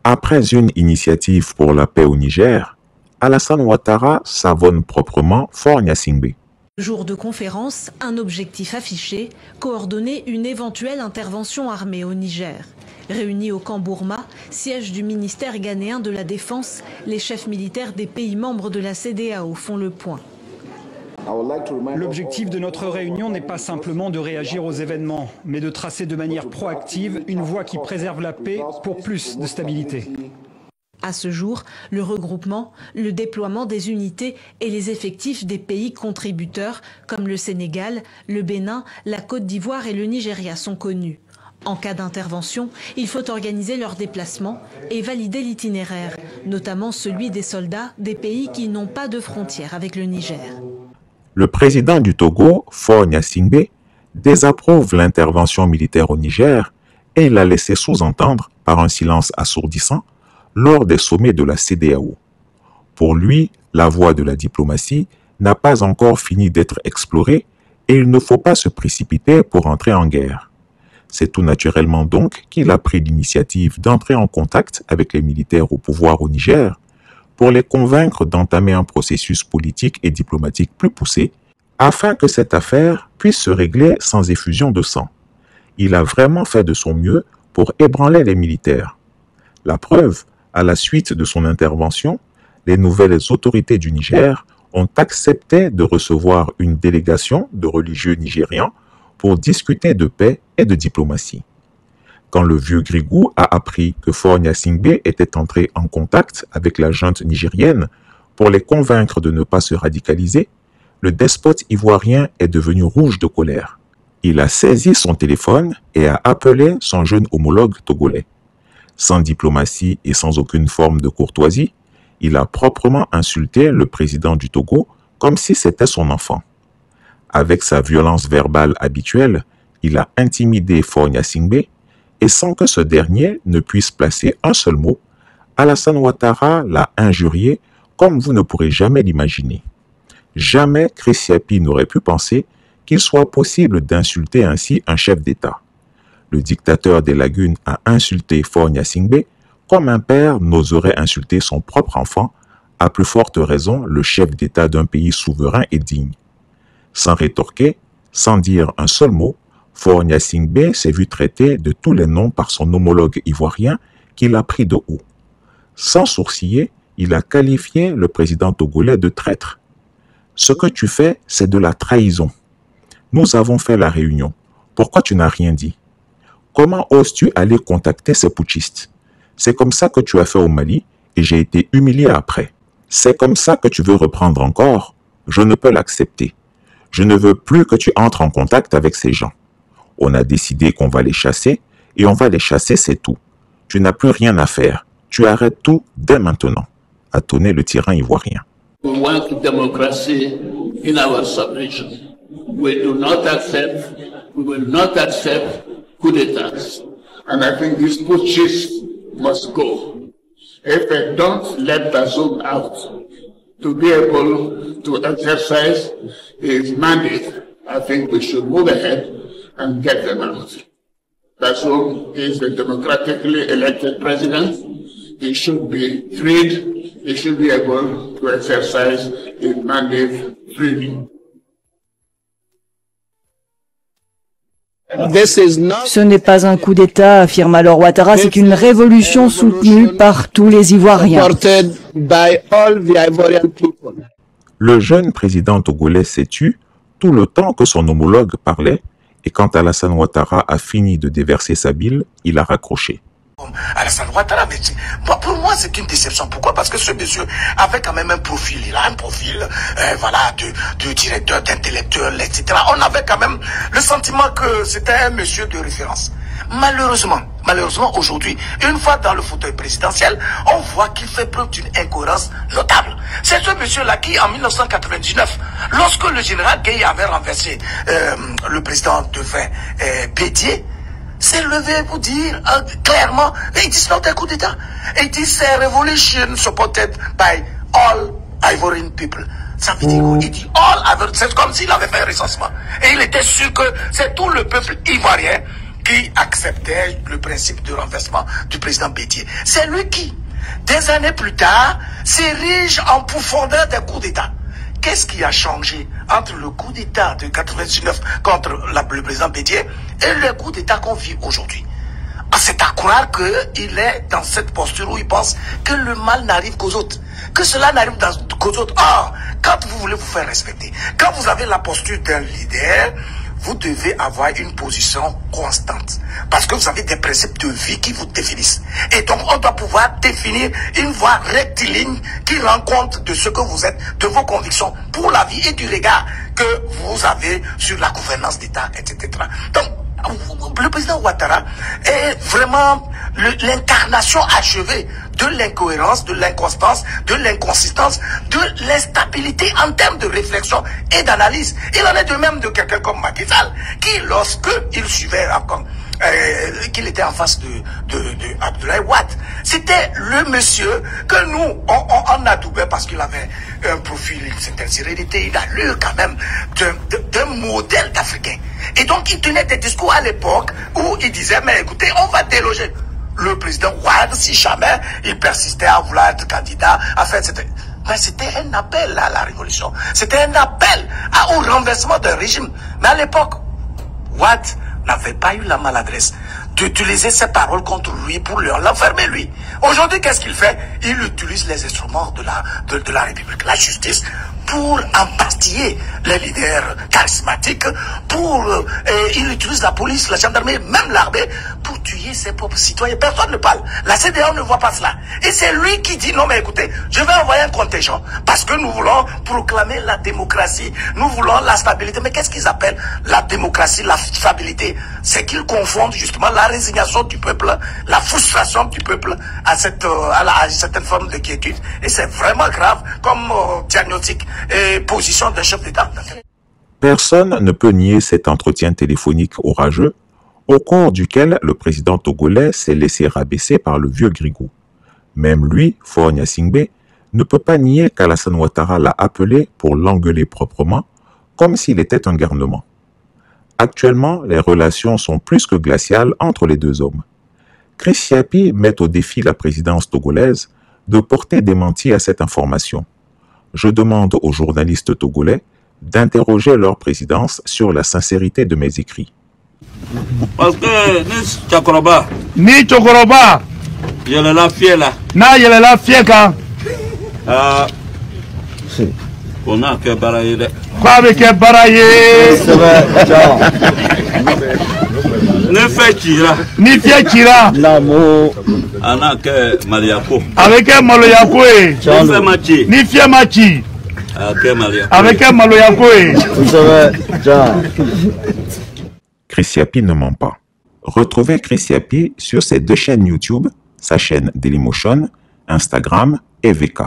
Après une initiative pour la paix au Niger, Alassane Ouattara savonne proprement Faure Gnassingbé. Jour de conférence, un objectif affiché, coordonner une éventuelle intervention armée au Niger. Réunis au camp Bourma, siège du ministère ghanéen de la Défense, les chefs militaires des pays membres de la CEDEAO font le point. L'objectif de notre réunion n'est pas simplement de réagir aux événements, mais de tracer de manière proactive une voie qui préserve la paix pour plus de stabilité. À ce jour, le regroupement, le déploiement des unités et les effectifs des pays contributeurs comme le Sénégal, le Bénin, la Côte d'Ivoire et le Nigeria sont connus. En cas d'intervention, il faut organiser leur déplacement et valider l'itinéraire, notamment celui des soldats des pays qui n'ont pas de frontières avec le Niger. Le président du Togo, Faure Gnassingbé, désapprouve l'intervention militaire au Niger et l'a laissé sous-entendre par un silence assourdissant lors des sommets de la CEDEAO. Pour lui, la voie de la diplomatie n'a pas encore fini d'être explorée et il ne faut pas se précipiter pour entrer en guerre. C'est tout naturellement donc qu'il a pris l'initiative d'entrer en contact avec les militaires au pouvoir au Niger pour les convaincre d'entamer un processus politique et diplomatique plus poussé afin que cette affaire puisse se régler sans effusion de sang. Il a vraiment fait de son mieux pour ébranler les militaires. La preuve, à la suite de son intervention, les nouvelles autorités du Niger ont accepté de recevoir une délégation de religieux nigérians pour discuter de paix et de diplomatie. Quand le vieux Grigou a appris que Faure Gnassingbé était entré en contact avec la junte nigérienne pour les convaincre de ne pas se radicaliser, le despote ivoirien est devenu rouge de colère. Il a saisi son téléphone et a appelé son jeune homologue togolais. Sans diplomatie et sans aucune forme de courtoisie, il a proprement insulté le président du Togo comme si c'était son enfant. Avec sa violence verbale habituelle, il a intimidé Faure Gnassingbé et sans que ce dernier ne puisse placer un seul mot, Alassane Ouattara l'a injurié comme vous ne pourrez jamais l'imaginer. Jamais Christ Yapi n'aurait pu penser qu'il soit possible d'insulter ainsi un chef d'État. Le dictateur des lagunes a insulté Faure Gnassingbé comme un père n'oserait insulter son propre enfant, à plus forte raison le chef d'État d'un pays souverain et digne. Sans rétorquer, sans dire un seul mot, Faure Gnassingbé s'est vu traiter de tous les noms par son homologue ivoirien qu'il a pris de haut. Sans sourciller, il a qualifié le président togolais de traître. Ce que tu fais, c'est de la trahison. Nous avons fait la réunion. Pourquoi tu n'as rien dit? Comment oses-tu aller contacter ces putschistes? C'est comme ça que tu as fait au Mali et j'ai été humilié après. C'est comme ça que tu veux reprendre encore? Je ne peux l'accepter. Je ne veux plus que tu entres en contact avec ces gens. On a décidé qu'on va les chasser et on va les chasser, c'est tout. Tu n'as plus rien à faire. Tu arrêtes tout dès maintenant, a tonné le tyran ivoirien. We want democracy in our sub-region. We do not accept, we will not accept coup d'etats. And I think these putschists must go. If they don't let Bazoum out to be able to exercise his mandate, I think we should move ahead and get them out. Bazoum is a democratically elected president. He should be freed. He should be able to exercise his mandate freely. Ce n'est pas un coup d'État, affirme alors Ouattara, c'est une révolution soutenue par tous les Ivoiriens. Le jeune président togolais s'est tu tout le temps que son homologue parlait et quand Alassane Ouattara a fini de déverser sa bile, il a raccroché. Alassane Ouattara, mais pour moi c'est une déception. Pourquoi? Parce que ce monsieur avait quand même un profil. Il a un profil voilà, de directeur, d'intellectuel, etc. On avait quand même le sentiment que c'était un monsieur de référence. Malheureusement aujourd'hui, une fois dans le fauteuil présidentiel, on voit qu'il fait preuve d'une incohérence notable. C'est ce monsieur-là qui, en 1999, lorsque le général Gueye avait renversé le président devint Bédier, s'est levé pour dire clairement, it is not a coup d'État. It is a revolution supported by all Ivorian people. Ça veut dire qu'il dit all Ivorian, c'est comme s'il avait fait un recensement. Et il était sûr que c'est tout le peuple ivoirien qui acceptait le principe de renversement du président Bédié. C'est lui qui, des années plus tard, s'érige en profondeur des coups d'État. Qu'est-ce qui a changé entre le coup d'État de 99 contre le président Bédié et le coup d'État qu'on vit aujourd'hui? C'est à croire qu'il est dans cette posture où il pense que le mal n'arrive qu'aux autres, que cela n'arrive qu'aux autres. Or, quand vous voulez vous faire respecter, quand vous avez la posture d'un leader, vous devez avoir une position constante. Parce que vous avez des principes de vie qui vous définissent. Et donc, on doit pouvoir définir une voie rectiligne qui rend compte de ce que vous êtes, de vos convictions pour la vie et du regard que vous avez sur la gouvernance d'État, etc. Donc, le président Ouattara est vraiment l'incarnation achevée de l'incohérence, de l'inconstance, de l'inconsistance, de l'instabilité en termes de réflexion et d'analyse. Il en est de même de quelqu'un comme Macky Sall, qui, lorsque il suivait qu'il était en face de Abdoulaye Wade, c'était le monsieur que nous, on adoubait parce qu'il avait un profil, une certaine sérénité, une allure quand même d'un modèle d'Africain. Et donc, il tenait des discours à l'époque où il disait, mais écoutez, on va déloger le président Wade si jamais il persistait à vouloir être candidat à faire cette... Mais c'était un appel à la révolution. C'était un appel au renversement d'un régime. Mais à l'époque, Wade n'avait pas eu la maladresse d'utiliser ses paroles contre lui pour l'enfermer lui. Aujourd'hui, qu'est-ce qu'il fait? Il utilise les instruments de la République, la justice, pour empastiller les leaders charismatiques, il utilise la police, la gendarmerie, même l'armée, pour tuer ses propres citoyens. Personne ne parle. La CEDEAO ne voit pas cela. Et c'est lui qui dit, non mais écoutez, je vais envoyer un contingent, parce que nous voulons proclamer la démocratie, nous voulons la stabilité. Mais qu'est-ce qu'ils appellent la démocratie, la stabilité? C'est qu'ils confondent justement la résignation du peuple, la frustration du peuple à certaine forme de quiétude. Et c'est vraiment grave comme diagnostic et position d'un chef d'État. Personne ne peut nier cet entretien téléphonique orageux, au cours duquel le président togolais s'est laissé rabaisser par le vieux Grigou. Même lui, Faure Gnassingbé, ne peut pas nier qu'Alassane Ouattara l'a appelé pour l'engueuler proprement, comme s'il était un garnement. Actuellement, les relations sont plus que glaciales entre les deux hommes. Chris Yapi met au défi la présidence togolaise de porter démenti à cette information. Je demande aux journalistes togolais d'interroger leur présidence sur la sincérité de mes écrits. Parce que ni Chokoroba, je la fier là. Na yele la fieka. On a que baraye. Quoi avec baraye? Ne fait tira. Ni fie tira. Namo. Ana que Maliako. Avec un Maloyako. Ne fait machi. Ni fie machi. Avec un Maloyako. Chris Yapi ne ment pas. Retrouvez Chris Yapi sur ses deux chaînes YouTube, sa chaîne Dailymotion, Instagram et VK.